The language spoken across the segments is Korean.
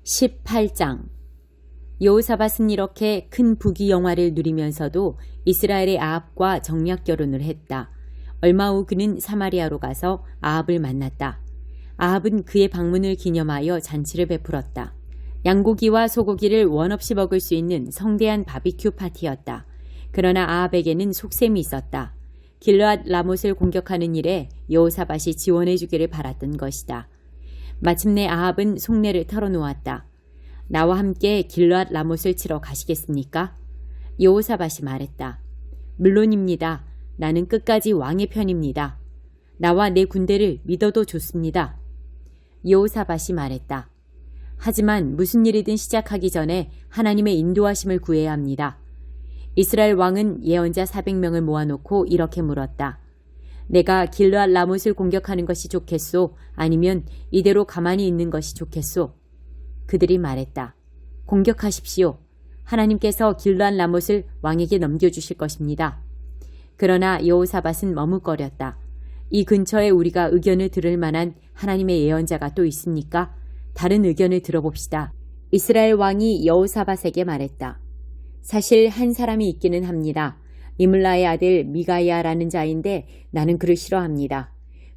18장 여호사밧은 이렇게 큰 부귀 영화를 누리면서도 이스라엘의 아합과 정략 결혼을 했다. 얼마 후 그는 사마리아로 가서 아합을 만났다. 아합은 그의 방문을 기념하여 잔치를 베풀었다. 양고기와 소고기를 원없이 먹을 수 있는 성대한 바비큐 파티였다. 그러나 아합에게는 속셈이 있었다. 길르앗 라못을 공격하는 일에 여호사밧이 지원해 주기를 바랐던 것이다. 마침내 아합은 속내를 털어놓았다. 나와 함께 길르앗 라못을 치러 가시겠습니까? 여호사밧이 말했다. 물론입니다. 나는 끝까지 왕의 편입니다. 나와 내 군대를 믿어도 좋습니다. 여호사밧이 말했다. 하지만 무슨 일이든 시작하기 전에 하나님의 인도하심을 구해야 합니다. 이스라엘 왕은 예언자 400명을 모아놓고 이렇게 물었다. 내가 길르앗 라못을 공격하는 것이 좋겠소? 아니면 이대로 가만히 있는 것이 좋겠소? 그들이 말했다. 공격하십시오. 하나님께서 길르앗 라못을 왕에게 넘겨주실 것입니다. 그러나 여호사밧은 머뭇거렸다. 이 근처에 우리가 의견을 들을 만한 하나님의 예언자가 또 있습니까? 다른 의견을 들어봅시다. 이스라엘 왕이 여호사밧에게 말했다. 사실 한 사람이 있기는 합니다. 이물라의 아들 미가야라는 자인데 나는 그를 싫어합니다.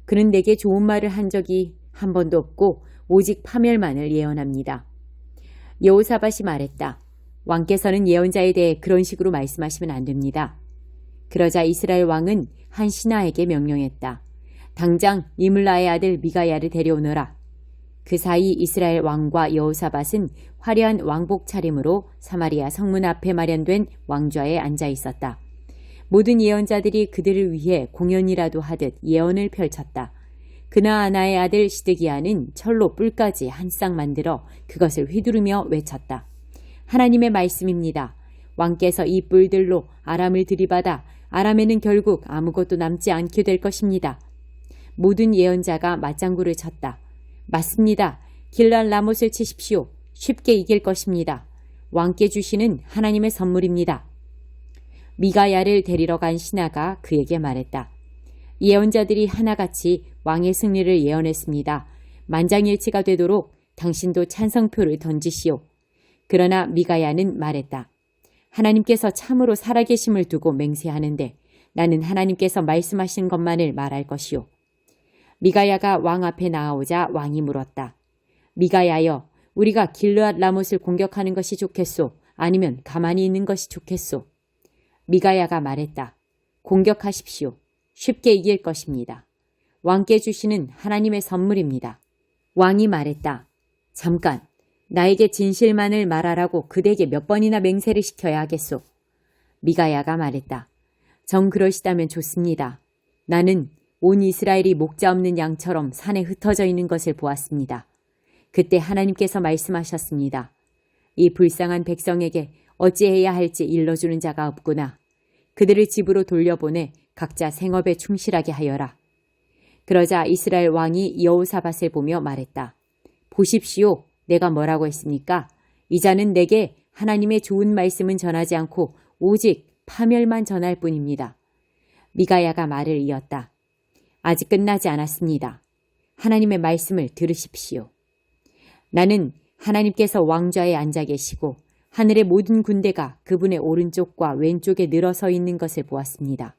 그는 내게 좋은 말을 한 적이 한 번도 없고 오직 파멸만을 예언합니다. 여호사밧이 말했다. 왕께서는 예언자에 대해 그런 식으로 말씀하시면 안 됩니다. 그러자 이스라엘 왕은 한 신하에게 명령했다. 당장 이물라의 아들 미가야를 데려오너라. 그 사이 이스라엘 왕과 여호사밧은 화려한 왕복 차림으로 사마리아 성문 앞에 마련된 왕좌에 앉아 있었다. 모든 예언자들이 그들을 위해 공연이라도 하듯 예언을 펼쳤다. 그나아나의 아들 시드기야는 철로 뿔까지 한 쌍 만들어 그것을 휘두르며 외쳤다. 하나님의 말씀입니다. 왕께서 이 뿔들로 아람을 들이받아 아람에는 결국 아무것도 남지 않게 될 것입니다. 모든 예언자가 맞장구를 쳤다. 맞습니다. 길르앗 라못을 치십시오. 쉽게 이길 것입니다. 왕께 주시는 하나님의 선물입니다. 미가야를 데리러 간 신하가 그에게 말했다. 예언자들이 하나같이 왕의 승리를 예언했습니다. 만장일치가 되도록 당신도 찬성표를 던지시오. 그러나 미가야는 말했다. 하나님께서 참으로 살아계심을 두고 맹세하는데 나는 하나님께서 말씀하신 것만을 말할 것이오. 미가야가 왕 앞에 나아오자 왕이 물었다. 미가야여, 우리가 길르앗 라못을 공격하는 것이 좋겠소? 아니면 가만히 있는 것이 좋겠소? 미가야가 말했다. 공격하십시오. 쉽게 이길 것입니다. 왕께 주시는 하나님의 선물입니다. 왕이 말했다. 잠깐, 나에게 진실만을 말하라고 그대에게 몇 번이나 맹세를 시켜야 하겠소? 미가야가 말했다. 정 그러시다면 좋습니다. 나는 온 이스라엘이 목자 없는 양처럼 산에 흩어져 있는 것을 보았습니다. 그때 하나님께서 말씀하셨습니다. 이 불쌍한 백성에게 어찌해야 할지 일러주는 자가 없구나. 그들을 집으로 돌려보내 각자 생업에 충실하게 하여라. 그러자 이스라엘 왕이 여호사밧을 보며 말했다. 보십시오. 내가 뭐라고 했습니까? 이 자는 내게 하나님의 좋은 말씀은 전하지 않고 오직 파멸만 전할 뿐입니다. 미가야가 말을 이었다. 아직 끝나지 않았습니다. 하나님의 말씀을 들으십시오. 나는 하나님께서 왕좌에 앉아 계시고 하늘의 모든 군대가 그분의 오른쪽과 왼쪽에 늘어서 있는 것을 보았습니다.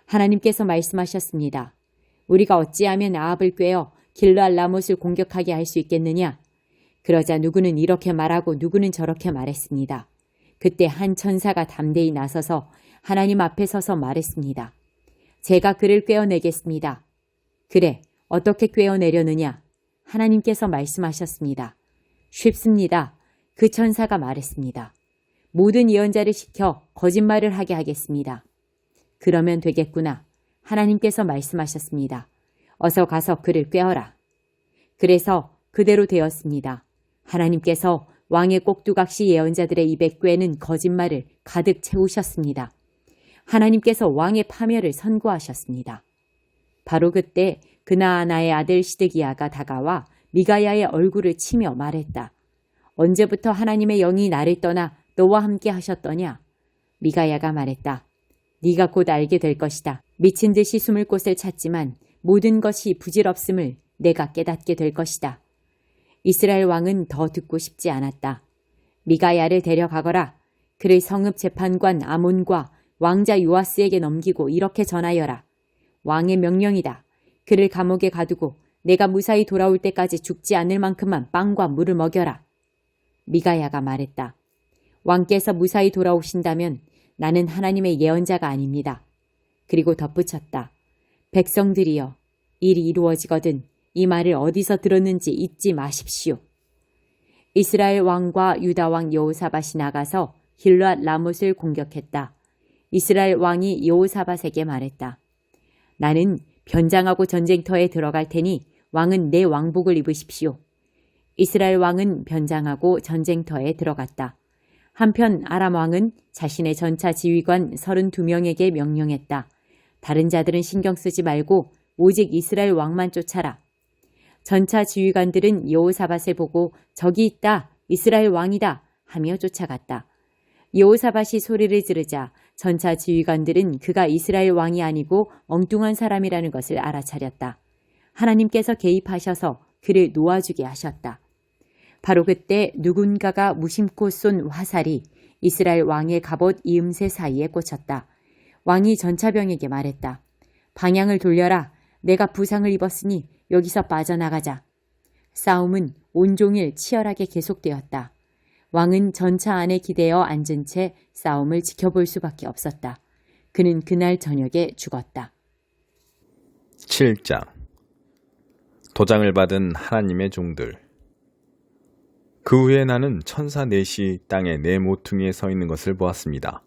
하나님께서 말씀하셨습니다. 우리가 어찌하면 아합을 꾀어 길르앗 라못을 공격하게 할 수 있겠느냐? 그러자 누구는 이렇게 말하고 누구는 저렇게 말했습니다. 그때 한 천사가 담대히 나서서 하나님 앞에 서서 말했습니다. 제가 그를 꾀어내겠습니다. 그래, 어떻게 꾀어내려느냐? 하나님께서 말씀하셨습니다. 쉽습니다. 그 천사가 말했습니다. 모든 예언자를 시켜 거짓말을 하게 하겠습니다. 그러면 되겠구나. 하나님께서 말씀하셨습니다. 어서 가서 그를 꾀어라. 그래서 그대로 되었습니다. 하나님께서 왕의 꼭두각시 예언자들의 입에 꾀는 거짓말을 가득 채우셨습니다. 하나님께서 왕의 파멸을 선고하셨습니다. 바로 그때 그나아나의 아들 시드기야가 다가와 미가야의 얼굴을 치며 말했다. 언제부터 하나님의 영이 나를 떠나 너와 함께 하셨더냐? 미가야가 말했다. 네가 곧 알게 될 것이다. 미친 듯이 숨을 곳을 찾지만 모든 것이 부질없음을 내가 깨닫게 될 것이다. 이스라엘 왕은 더 듣고 싶지 않았다. 미가야를 데려가거라. 그를 성읍 재판관 아몬과 왕자 요아스에게 넘기고 이렇게 전하여라. 왕의 명령이다. 그를 감옥에 가두고 내가 무사히 돌아올 때까지 죽지 않을 만큼만 빵과 물을 먹여라. 미가야가 말했다. 왕께서 무사히 돌아오신다면 나는 하나님의 예언자가 아닙니다. 그리고 덧붙였다. 백성들이여, 일이 이루어지거든 이 말을 어디서 들었는지 잊지 마십시오. 이스라엘 왕과 유다 왕 여호사밧이 나가서 길앗 라못을 공격했다. 이스라엘 왕이 여호사밧에게 말했다. 나는 변장하고 전쟁터에 들어갈 테니 왕은 내 왕복을 입으십시오. 이스라엘 왕은 변장하고 전쟁터에 들어갔다. 한편 아람 왕은 자신의 전차 지휘관 32명에게 명령했다. 다른 자들은 신경 쓰지 말고 오직 이스라엘 왕만 쫓아라. 전차 지휘관들은 여호사밧을 보고 저기 있다, 이스라엘 왕이다 하며 쫓아갔다. 여호사밧이 소리를 지르자 전차 지휘관들은 그가 이스라엘 왕이 아니고 엉뚱한 사람이라는 것을 알아차렸다. 하나님께서 개입하셔서 그를 놓아주게 하셨다. 바로 그때 누군가가 무심코 쏜 화살이 이스라엘 왕의 갑옷 이음새 사이에 꽂혔다. 왕이 전차병에게 말했다. 방향을 돌려라. 내가 부상을 입었으니 여기서 빠져나가자. 싸움은 온종일 치열하게 계속되었다. 왕은 전차 안에 기대어 앉은 채 싸움을 지켜볼 수밖에 없었다. 그는 그날 저녁에 죽었다. 7장 도장을 받은 하나님의 종들. 그 후에 나는 천사 넷이 땅의 네 모퉁이에 서 있는 것을 보았습니다.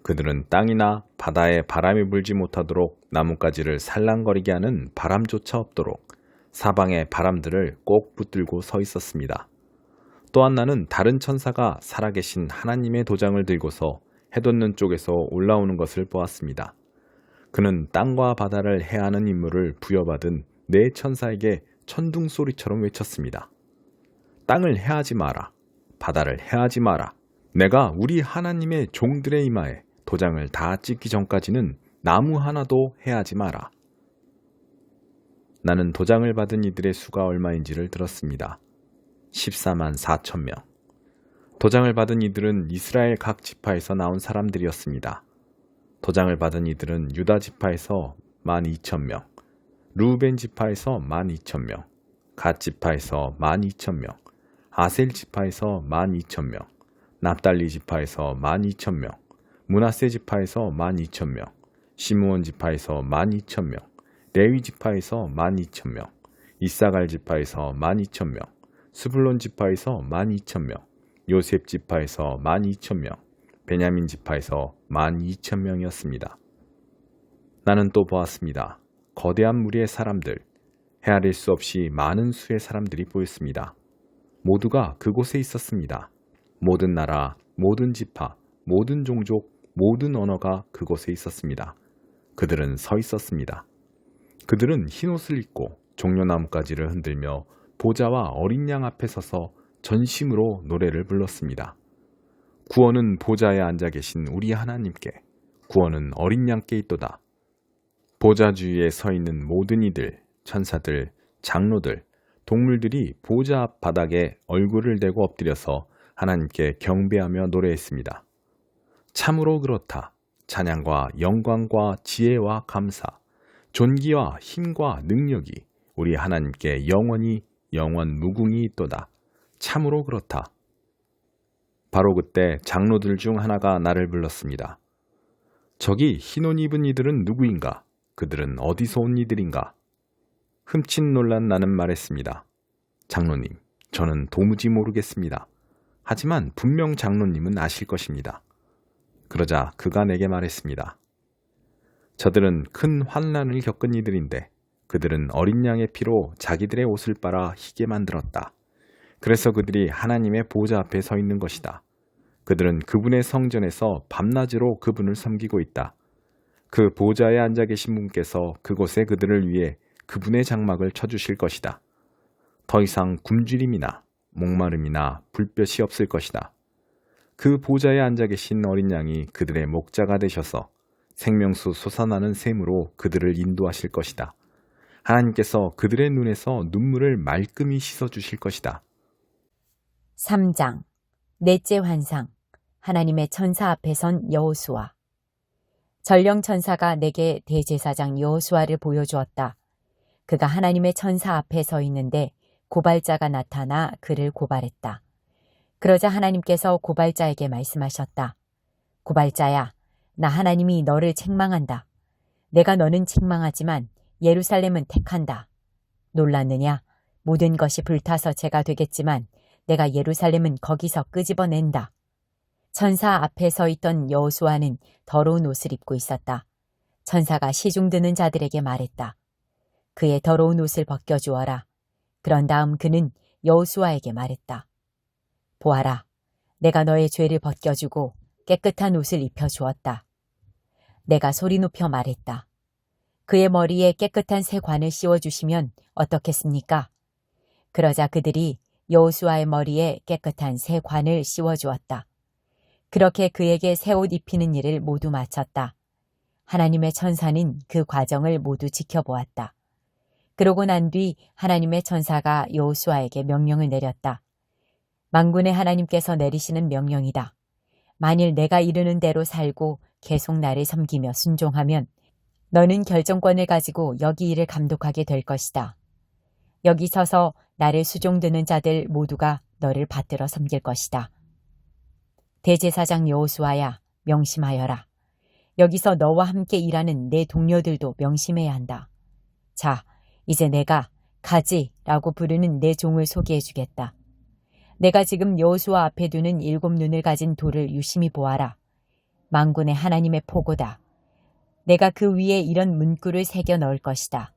그들은 땅이나 바다에 바람이 불지 못하도록 나뭇가지를 살랑거리게 하는 바람조차 없도록 사방의 바람들을 꼭 붙들고 서 있었습니다. 또한 나는 다른 천사가 살아계신 하나님의 도장을 들고서 해돋는 쪽에서 올라오는 것을 보았습니다. 그는 땅과 바다를 해하는 임무를 부여받은 네 천사에게 천둥 소리처럼 외쳤습니다. 땅을 해하지 마라. 바다를 해하지 마라. 내가 우리 하나님의 종들의 이마에 도장을 다 찍기 전까지는 나무 하나도 해하지 마라. 나는 도장을 받은 이들의 수가 얼마인지를 들었습니다. 14만 4천 명. 도장을 받은 이들은 이스라엘 각 지파에서 나온 사람들이었습니다. 도장을 받은 이들은 유다 지파에서 12,000명, 루벤 지파에서 12,000명, 갓 지파에서 12,000명, 아셀 지파에서 12,000명, 납달리 지파에서 12,000명, 므낫세 지파에서 12,000명, 시므온 지파에서 12,000명, 레위 지파에서 12,000명, 이사갈 지파에서 12,000명, 스불론 지파에서 12,000명, 요셉 지파에서 12,000명, 베냐민 지파에서 12,000명이었습니다. 나는 또 보았습니다. 거대한 무리의 사람들, 헤아릴 수 없이 많은 수의 사람들이 보였습니다. 모두가 그곳에 있었습니다. 모든 나라, 모든 지파, 모든 종족, 모든 언어가 그곳에 있었습니다. 그들은 서 있었습니다. 그들은 흰옷을 입고 종려나뭇가지를 흔들며 보좌와 어린 양 앞에 서서 전심으로 노래를 불렀습니다. 구원은 보좌에 앉아 계신 우리 하나님께, 구원은 어린 양께 있도다. 보좌 주위에 서 있는 모든 이들, 천사들, 장로들, 동물들이 보좌 앞 바닥에 얼굴을 대고 엎드려서 하나님께 경배하며 노래했습니다. 참으로 그렇다. 찬양과 영광과 지혜와 감사, 존귀와 힘과 능력이 우리 하나님께 영원히 영원 무궁히 있도다. 참으로 그렇다. 바로 그때 장로들 중 하나가 나를 불렀습니다. 저기 흰옷 입은 이들은 누구인가? 그들은 어디서 온 이들인가? 흠칫 놀란 나는 말했습니다. 장로님, 저는 도무지 모르겠습니다. 하지만 분명 장로님은 아실 것입니다. 그러자 그가 내게 말했습니다. 저들은 큰 환난을 겪은 이들인데 그들은 어린 양의 피로 자기들의 옷을 빨아 희게 만들었다. 그래서 그들이 하나님의 보좌 앞에 서 있는 것이다. 그들은 그분의 성전에서 밤낮으로 그분을 섬기고 있다. 그 보좌에 앉아 계신 분께서 그곳에 그들을 위해 그분의 장막을 쳐주실 것이다. 더 이상 굶주림이나 목마름이나 불볕이 없을 것이다. 그 보좌에 앉아 계신 어린 양이 그들의 목자가 되셔서 생명수 솟아나는 샘으로 그들을 인도하실 것이다. 하나님께서 그들의 눈에서 눈물을 말끔히 씻어주실 것이다. 3장 넷째 환상 하나님의 천사 앞에 선 여호수아. 전령 천사가 내게 대제사장 여호수아를 보여주었다. 그가 하나님의 천사 앞에 서 있는데 고발자가 나타나 그를 고발했다. 그러자 하나님께서 고발자에게 말씀하셨다. 고발자야, 나 하나님이 너를 책망한다. 내가 너는 책망하지만 예루살렘은 택한다. 놀랐느냐? 모든 것이 불타서 죄가 되겠지만 내가 예루살렘은 거기서 끄집어낸다. 천사 앞에 서 있던 여호수아는 더러운 옷을 입고 있었다. 천사가 시중 드는 자들에게 말했다. 그의 더러운 옷을 벗겨주어라. 그런 다음 그는 여호수아에게 말했다. 보아라, 내가 너의 죄를 벗겨주고 깨끗한 옷을 입혀주었다. 내가 소리 높여 말했다. 그의 머리에 깨끗한 새 관을 씌워주시면 어떻겠습니까? 그러자 그들이 여호수아의 머리에 깨끗한 새 관을 씌워주었다. 그렇게 그에게 새 옷 입히는 일을 모두 마쳤다. 하나님의 천사는 그 과정을 모두 지켜보았다. 그러고 난 뒤 하나님의 천사가 여호수아에게 명령을 내렸다. 만군의 하나님께서 내리시는 명령이다. 만일 내가 이르는 대로 살고 계속 나를 섬기며 순종하면 너는 결정권을 가지고 여기 일을 감독하게 될 것이다. 여기 서서 나를 수종드는 자들 모두가 너를 받들어 섬길 것이다. 대제사장 여호수아야, 명심하여라. 여기서 너와 함께 일하는 내 동료들도 명심해야 한다. 자, 이제 내가 가지라고 부르는 내 종을 소개해 주겠다. 내가 지금 여호수아 앞에 두는 7 눈을 가진 돌을 유심히 보아라. 만군의 하나님의 포고다. 내가 그 위에 이런 문구를 새겨 넣을 것이다.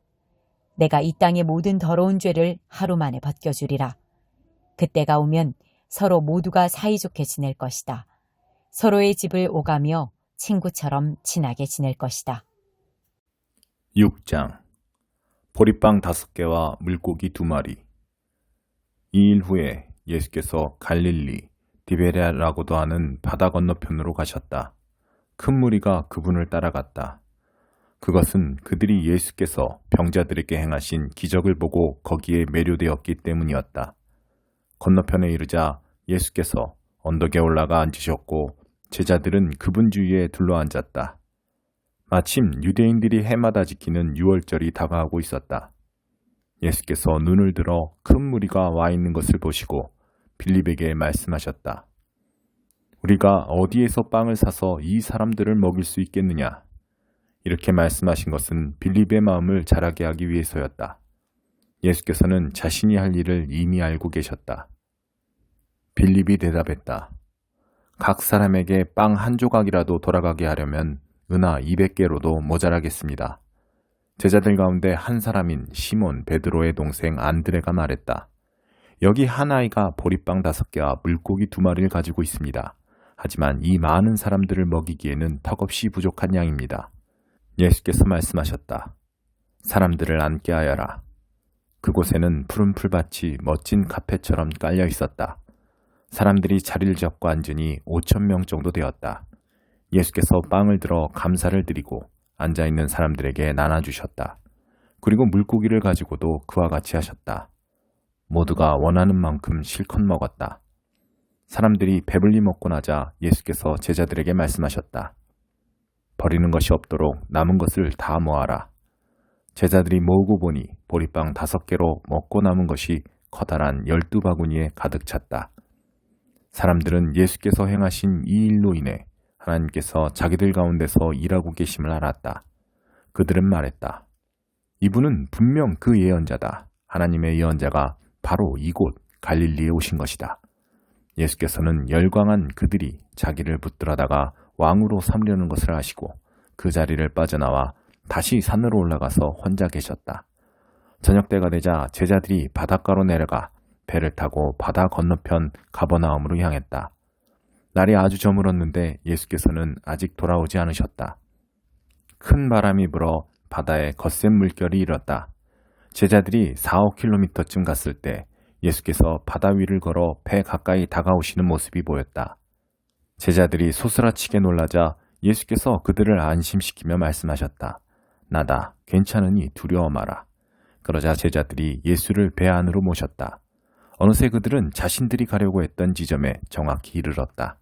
내가 이 땅의 모든 더러운 죄를 하루 만에 벗겨주리라. 그때가 오면 서로 모두가 사이좋게 지낼 것이다. 서로의 집을 오가며 친구처럼 친하게 지낼 것이다. 6장 보리빵 5개와 물고기 2마리. 2일 후에 예수께서 갈릴리 디베랴라고도 하는 바다 건너편으로 가셨다. 큰 무리가 그분을 따라갔다. 그것은 그들이 예수께서 병자들에게 행하신 기적을 보고 거기에 매료되었기 때문이었다. 건너편에 이르자 예수께서 언덕에 올라가 앉으셨고 제자들은 그분 주위에 둘러앉았다. 마침 유대인들이 해마다 지키는 유월절이 다가오고 있었다. 예수께서 눈을 들어 큰 무리가 와 있는 것을 보시고 빌립에게 말씀하셨다. 우리가 어디에서 빵을 사서 이 사람들을 먹일 수 있겠느냐? 이렇게 말씀하신 것은 빌립의 마음을 자라게 하기 위해서였다. 예수께서는 자신이 할 일을 이미 알고 계셨다. 빌립이 대답했다. 각 사람에게 빵 1 조각이라도 돌아가게 하려면 은하 200개로도 모자라겠습니다. 제자들 가운데 한 사람인 시몬 베드로의 동생 안드레가 말했다. 여기 한 아이가 보리빵 5개와 물고기 2마리를 가지고 있습니다. 하지만 이 많은 사람들을 먹이기에는 턱없이 부족한 양입니다. 예수께서 말씀하셨다. 사람들을 앉게 하여라. 그곳에는 푸른 풀밭이 멋진 카펫처럼 깔려 있었다. 사람들이 자리를 잡고 앉으니 5,000명 정도 되었다. 예수께서 빵을 들어 감사를 드리고 앉아있는 사람들에게 나눠주셨다. 그리고 물고기를 가지고도 그와 같이 하셨다. 모두가 원하는 만큼 실컷 먹었다. 사람들이 배불리 먹고 나자 예수께서 제자들에게 말씀하셨다. 버리는 것이 없도록 남은 것을 다 모아라. 제자들이 모으고 보니 보리빵 5개로 먹고 남은 것이 커다란 12바구니에 가득 찼다. 사람들은 예수께서 행하신 이 일로 인해 하나님께서 자기들 가운데서 일하고 계심을 알았다. 그들은 말했다. 이분은 분명 그 예언자다. 하나님의 예언자가 바로 이곳 갈릴리에 오신 것이다. 예수께서는 열광한 그들이 자기를 붙들어다가 왕으로 삼려는 것을 아시고 그 자리를 빠져나와 다시 산으로 올라가서 혼자 계셨다. 저녁 때가 되자 제자들이 바닷가로 내려가 배를 타고 바다 건너편 가버나움으로 향했다. 날이 아주 저물었는데 예수께서는 아직 돌아오지 않으셨다. 큰 바람이 불어 바다에 거센 물결이 일었다. 제자들이 4-5km쯤 갔을 때 예수께서 바다 위를 걸어 배 가까이 다가오시는 모습이 보였다. 제자들이 소스라치게 놀라자 예수께서 그들을 안심시키며 말씀하셨다. 나다, 괜찮으니 두려워 마라. 그러자 제자들이 예수를 배 안으로 모셨다. 어느새 그들은 자신들이 가려고 했던 지점에 정확히 이르렀다.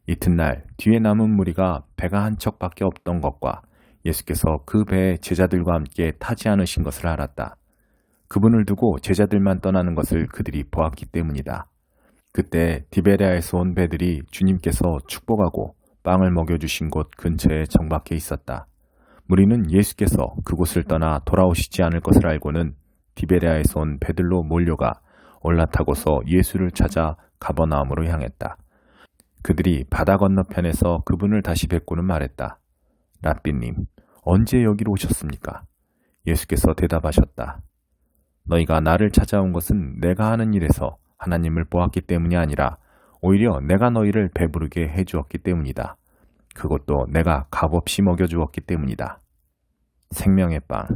이튿날 뒤에 남은 무리가 배가 한 척밖에 없던 것과 예수께서 그 배에 제자들과 함께 타지 않으신 것을 알았다. 그분을 두고 제자들만 떠나는 것을 그들이 보았기 때문이다. 그때 디베레아에서 온 배들이 주님께서 축복하고 빵을 먹여주신 곳 근처에 정박해 있었다. 무리는 예수께서 그곳을 떠나 돌아오시지 않을 것을 알고는 디베레아에서 온 배들로 몰려가 올라타고서 예수를 찾아 가버나움으로 향했다. 그들이 바다 건너편에서 그분을 다시 뵙고는 말했다. 랍비님, 언제 여기로 오셨습니까? 예수께서 대답하셨다. 너희가 나를 찾아온 것은 내가 하는 일에서 하나님을 보았기 때문이 아니라 오히려 내가 너희를 배부르게 해주었기 때문이다. 그것도 내가 값없이 먹여주었기 때문이다. 생명의 빵.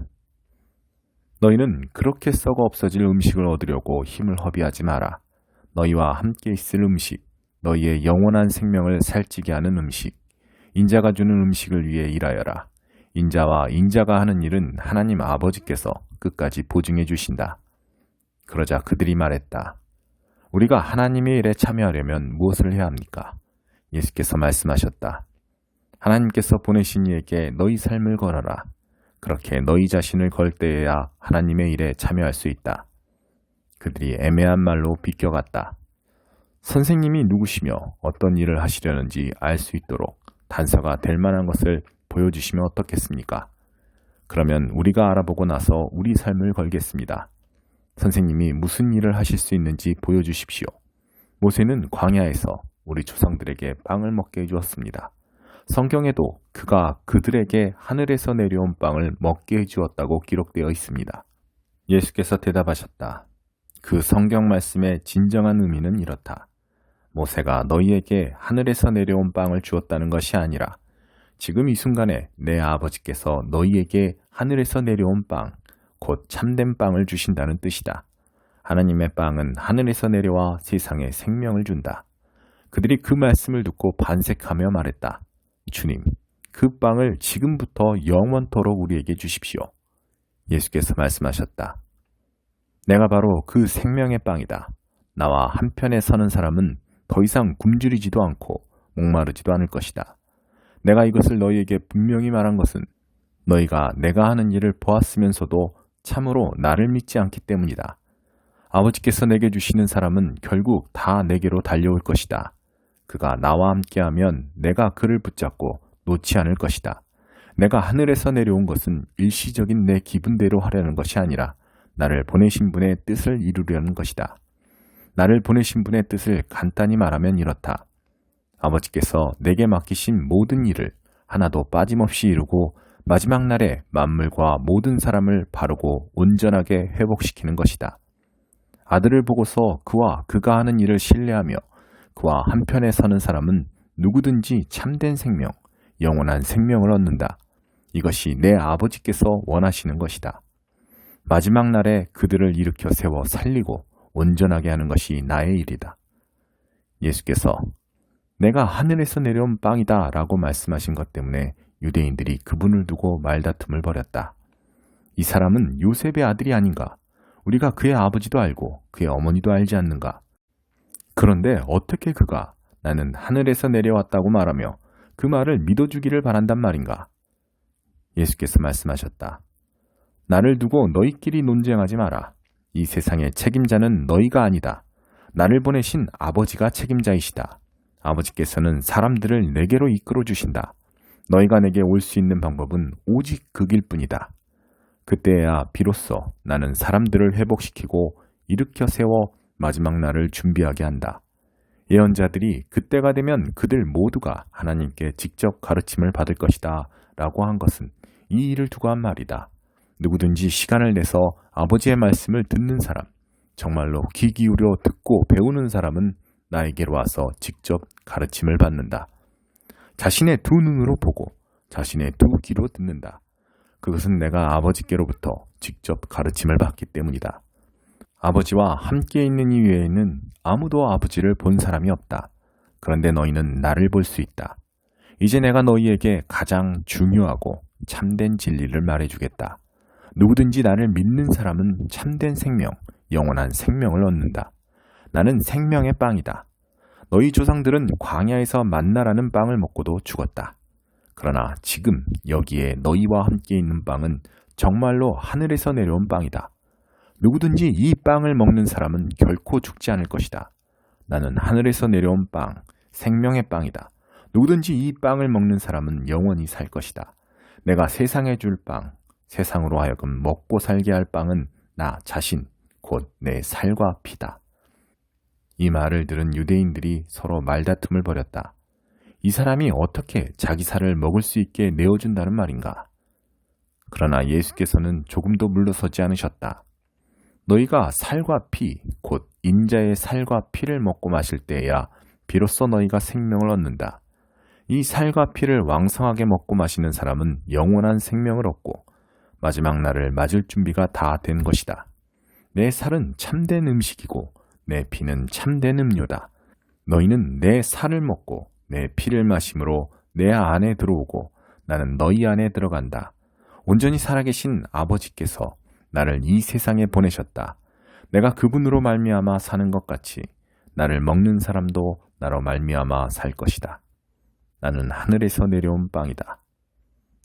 너희는 그렇게 썩어 없어질 음식을 얻으려고 힘을 허비하지 마라. 너희와 함께 있을 음식, 너희의 영원한 생명을 살찌게 하는 음식, 인자가 주는 음식을 위해 일하여라. 인자와 인자가 하는 일은 하나님 아버지께서 끝까지 보증해 주신다. 그러자 그들이 말했다. 우리가 하나님의 일에 참여하려면 무엇을 해야 합니까? 예수께서 말씀하셨다. 하나님께서 보내신 이에게 너희 삶을 걸어라. 그렇게 너희 자신을 걸 때에야 하나님의 일에 참여할 수 있다. 그들이 애매한 말로 비껴갔다. 선생님이 누구시며 어떤 일을 하시려는지 알 수 있도록 단서가 될 만한 것을 보여주시면 어떻겠습니까? 그러면 우리가 알아보고 나서 우리 삶을 걸겠습니다. 선생님이 무슨 일을 하실 수 있는지 보여주십시오. 모세는 광야에서 우리 조상들에게 빵을 먹게 해주었습니다. 성경에도 그가 그들에게 하늘에서 내려온 빵을 먹게 해주었다고 기록되어 있습니다. 예수께서 대답하셨다. 그 성경 말씀의 진정한 의미는 이렇다. 모세가 너희에게 하늘에서 내려온 빵을 주었다는 것이 아니라 지금 이 순간에 내 아버지께서 너희에게 하늘에서 내려온 빵, 곧 참된 빵을 주신다는 뜻이다. 하나님의 빵은 하늘에서 내려와 세상에 생명을 준다. 그들이 그 말씀을 듣고 반색하며 말했다. 주님, 그 빵을 지금부터 영원토록 우리에게 주십시오. 예수께서 말씀하셨다. 내가 바로 그 생명의 빵이다. 나와 한편에 서는 사람은 더 이상 굶주리지도 않고 목마르지도 않을 것이다. 내가 이것을 너희에게 분명히 말한 것은 너희가 내가 하는 일을 보았으면서도 참으로 나를 믿지 않기 때문이다. 아버지께서 내게 주시는 사람은 결국 다 내게로 달려올 것이다. 그가 나와 함께하면 내가 그를 붙잡고 놓지 않을 것이다. 내가 하늘에서 내려온 것은 일시적인 내 기분대로 하려는 것이 아니라 나를 보내신 분의 뜻을 이루려는 것이다. 나를 보내신 분의 뜻을 간단히 말하면 이렇다. 아버지께서 내게 맡기신 모든 일을 하나도 빠짐없이 이루고 마지막 날에 만물과 모든 사람을 바르고 온전하게 회복시키는 것이다. 아들을 보고서 그와 그가 하는 일을 신뢰하며 그와 한편에 서는 사람은 누구든지 참된 생명, 영원한 생명을 얻는다. 이것이 내 아버지께서 원하시는 것이다. 마지막 날에 그들을 일으켜 세워 살리고 온전하게 하는 것이 나의 일이다. 예수께서 내가 하늘에서 내려온 빵이다 라고 말씀하신 것 때문에 유대인들이 그분을 두고 말다툼을 벌였다. 이 사람은 요셉의 아들이 아닌가? 우리가 그의 아버지도 알고 그의 어머니도 알지 않는가? 그런데 어떻게 그가 나는 하늘에서 내려왔다고 말하며 그 말을 믿어주기를 바란단 말인가? 예수께서 말씀하셨다. 나를 두고 너희끼리 논쟁하지 마라. 이 세상의 책임자는 너희가 아니다. 나를 보내신 아버지가 책임자이시다. 아버지께서는 사람들을 내게로 이끌어 주신다. 너희가 내게 올 수 있는 방법은 오직 그 길뿐이다. 그때야 비로소 나는 사람들을 회복시키고 일으켜 세워 마지막 날을 준비하게 한다. 예언자들이 그때가 되면 그들 모두가 하나님께 직접 가르침을 받을 것이다 라고 한 것은 이 일을 두고 한 말이다. 누구든지 시간을 내서 아버지의 말씀을 듣는 사람, 정말로 귀 기울여 듣고 배우는 사람은 나에게로 와서 직접 가르침을 받는다. 자신의 두 눈으로 보고 자신의 두 귀로 듣는다. 그것은 내가 아버지께로부터 직접 가르침을 받기 때문이다. 아버지와 함께 있는 이외에는 아무도 아버지를 본 사람이 없다. 그런데 너희는 나를 볼 수 있다. 이제 내가 너희에게 가장 중요하고 참된 진리를 말해주겠다. 누구든지 나를 믿는 사람은 참된 생명, 영원한 생명을 얻는다. 나는 생명의 빵이다. 너희 조상들은 광야에서 만나라는 빵을 먹고도 죽었다. 그러나 지금 여기에 너희와 함께 있는 빵은 정말로 하늘에서 내려온 빵이다. 누구든지 이 빵을 먹는 사람은 결코 죽지 않을 것이다. 나는 하늘에서 내려온 빵, 생명의 빵이다. 누구든지 이 빵을 먹는 사람은 영원히 살 것이다. 내가 세상에 줄 빵, 세상으로 하여금 먹고 살게 할 빵은 나 자신, 곧 내 살과 피다. 이 말을 들은 유대인들이 서로 말다툼을 벌였다. 이 사람이 어떻게 자기 살을 먹을 수 있게 내어준다는 말인가? 그러나 예수께서는 조금도 물러서지 않으셨다. 너희가 살과 피, 곧 인자의 살과 피를 먹고 마실 때에야 비로소 너희가 생명을 얻는다. 이 살과 피를 왕성하게 먹고 마시는 사람은 영원한 생명을 얻고 마지막 날을 맞을 준비가 다 된 것이다. 내 살은 참된 음식이고 내 피는 참된 음료다. 너희는 내 살을 먹고 내 피를 마심으로 내 안에 들어오고 나는 너희 안에 들어간다. 온전히 살아계신 아버지께서 나를 이 세상에 보내셨다. 내가 그분으로 말미암아 사는 것 같이 나를 먹는 사람도 나로 말미암아 살 것이다. 나는 하늘에서 내려온 빵이다.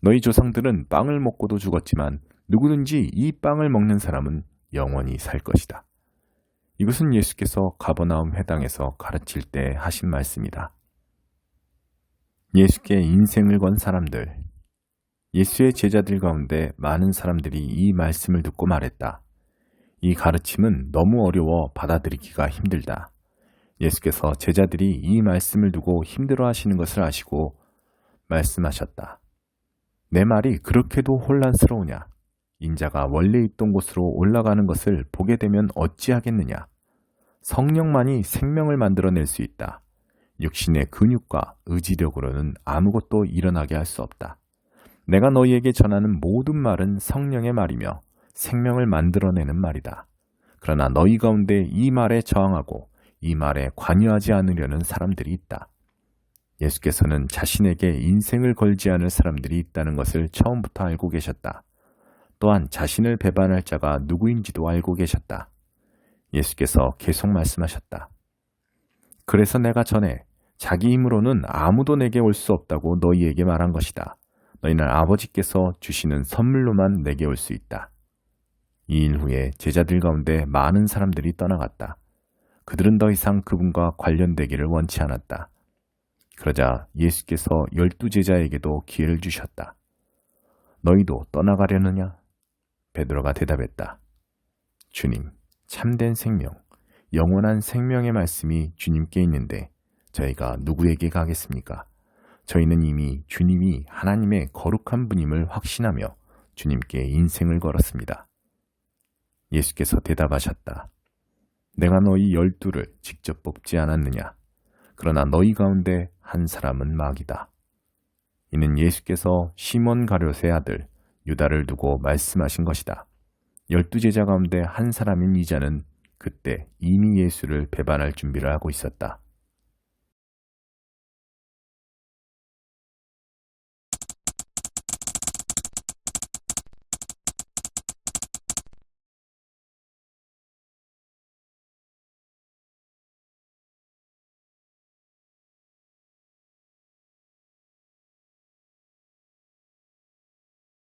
너희 조상들은 빵을 먹고도 죽었지만 누구든지 이 빵을 먹는 사람은 영원히 살 것이다. 이것은 예수께서 가버나움 회당에서 가르칠 때 하신 말씀이다. 예수께 인생을 건 사람들. 예수의 제자들 가운데 많은 사람들이 이 말씀을 듣고 말했다. 이 가르침은 너무 어려워 받아들이기가 힘들다. 예수께서 제자들이 이 말씀을 두고 힘들어 하시는 것을 아시고 말씀하셨다. 내 말이 그렇게도 혼란스러우냐? 인자가 원래 있던 곳으로 올라가는 것을 보게 되면 어찌하겠느냐? 성령만이 생명을 만들어낼 수 있다. 육신의 근육과 의지력으로는 아무것도 일어나게 할 수 없다. 내가 너희에게 전하는 모든 말은 성령의 말이며 생명을 만들어내는 말이다. 그러나 너희 가운데 이 말에 저항하고 이 말에 관여하지 않으려는 사람들이 있다. 예수께서는 자신에게 인생을 걸지 않을 사람들이 있다는 것을 처음부터 알고 계셨다. 또한 자신을 배반할 자가 누구인지도 알고 계셨다. 예수께서 계속 말씀하셨다. 그래서 내가 전에 자기 힘으로는 아무도 내게 올 수 없다고 너희에게 말한 것이다. 너희는 아버지께서 주시는 선물로만 내게 올 수 있다. 이 일 후에 제자들 가운데 많은 사람들이 떠나갔다. 그들은 더 이상 그분과 관련되기를 원치 않았다. 그러자 예수께서 12제자에게도 기회를 주셨다. 너희도 떠나가려느냐? 베드로가 대답했다. 주님, 참된 생명, 영원한 생명의 말씀이 주님께 있는데 저희가 누구에게 가겠습니까? 저희는 이미 주님이 하나님의 거룩한 분임을 확신하며 주님께 인생을 걸었습니다. 예수께서 대답하셨다. 내가 너희 12를 직접 뽑지 않았느냐? 그러나 너희 가운데 한 사람은 마귀다. 이는 예수께서 시몬 가룟의 아들 유다를 두고 말씀하신 것이다. 12제자 가운데 한 사람인 이자는 그때 이미 예수를 배반할 준비를 하고 있었다.